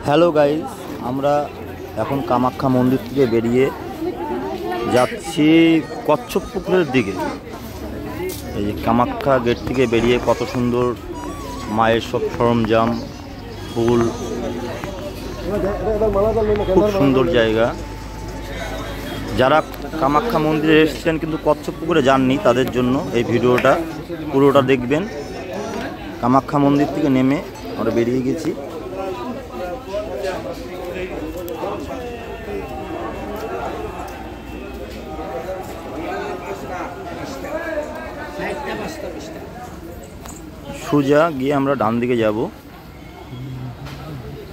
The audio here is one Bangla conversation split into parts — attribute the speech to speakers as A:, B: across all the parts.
A: হ্যালো গাইস, আমরা এখন কামাখ্যা মন্দির থেকে বেরিয়ে যাচ্ছি কচ্ছপ পুকুরের দিকে। এই যে কামাখ্যা গেট থেকে বেরিয়ে কত সুন্দর মায়ের সব সরঞ্জাম, ফুল, খুব সুন্দর জায়গা। যারা কামাখ্যা মন্দিরে এসেছেন কিন্তু কচ্ছপ পুকুরে যাননি, তাদের জন্য এই ভিডিওটা পুরোটা দেখবেন। কামাখ্যা মন্দির থেকে নেমে আমরা বেরিয়ে গেছি। সোজা গিয়ে আমরা ডান দিকে যাব,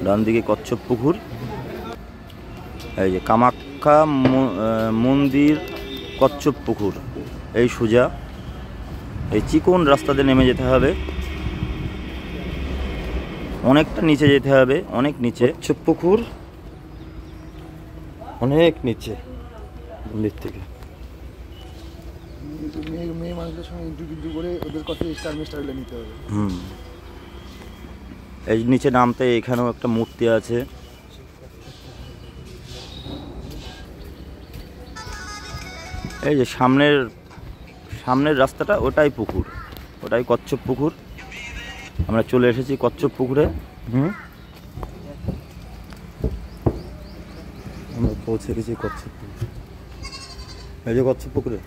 A: ডান দিকে কচ্ছপ পুকুর। এই যে কামাখ্যা মন্দির কচ্ছপ পুকুর, এই সোজা এই চিকন রাস্তাতে নেমে যেতে হবে, অনেকটা নিচে যেতে হবে, অনেক নিচে। কচ্ছপ পুকুর অনেক নিচে মন্দির থেকে।
B: মেয়ে মানুষদের সঙ্গে ইন্টারভিউ করে ওদের কথা স্টাইল নিতে হবে।
A: এই নিচে নামতে এখানেও একটা মূর্তি আছে। এই যে সামনের রাস্তাটা, ওটাই পুকুর, ওটাই কচ্ছপ পুকুর। আমরা চলে এসেছি কচ্ছপ পুকুরে।
B: আমরা পৌঁছে গেছি কচ্ছপ পুকুর।
A: এই যে কচ্ছপ পুকুরে,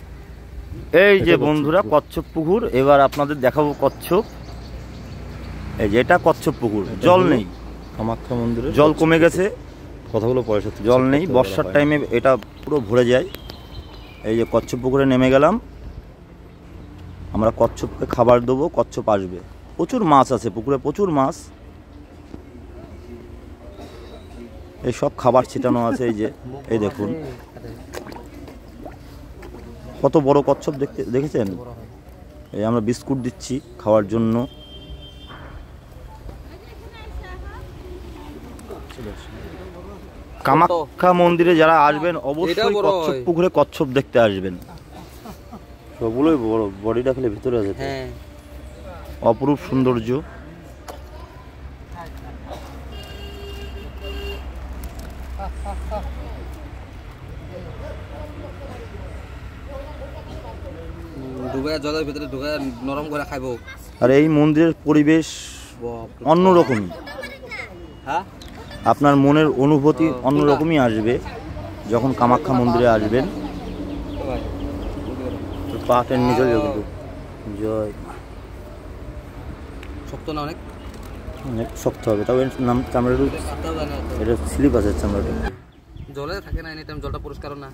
A: এই যে বন্ধুরা কচ্ছপ পুকুর। এবার আপনাদের দেখাবো কচ্ছপ। এই যে এটা কচ্ছপ পুকুর, জল নেই,
B: কামাখ্যা মন্দিরে
A: জল কমে গেছে,
B: কথাগুলো পরে সত্যি
A: জল নেই। বর্ষার টাইমে এটা পুরো ভরে যায়। এই যে কচ্ছপ পুকুরে নেমে গেলাম আমরা। কচ্ছপকে খাবার দেবো, কচ্ছপ আসবে। প্রচুর মাছ আছে পুকুরে, প্রচুর মাছ। এই সব খাবার ছিটানো আছে। এই যে এই দেখুন কত বড় কচ্ছপ, দেখেছেন? এই আমরা বিস্কুট দিচ্ছি খাওয়ার জন্য। কামাখ্যা মন্দিরে যারা আসবেন অবশ্যই কচ্ছপ পুকুরে কচ্ছপ দেখতে আসবেন। সবগুলোই বড়, বডিটা খেলে ভিতরে আছে। অপরূপ সৌন্দর্য।
C: জলের ভিতরে ঢুকে নরম করে খাইবো।
A: আর এই মন্দিরের পরিবেশ অন্যরকমই। আপনার মনের অনুভূতি অন্যরকমই আসবে যখন কামাখ্যা মন্দিরে আসবেন। পাটা নিচে জয়
C: শক্ত না, অনেক
A: অনেক শক্ত হবে। তবে নাম চামড়াটা, এটা স্লিপ আছে চামড়াটা।
C: জলে থাকে না, এনি টাইম জলটা পরিষ্কার না।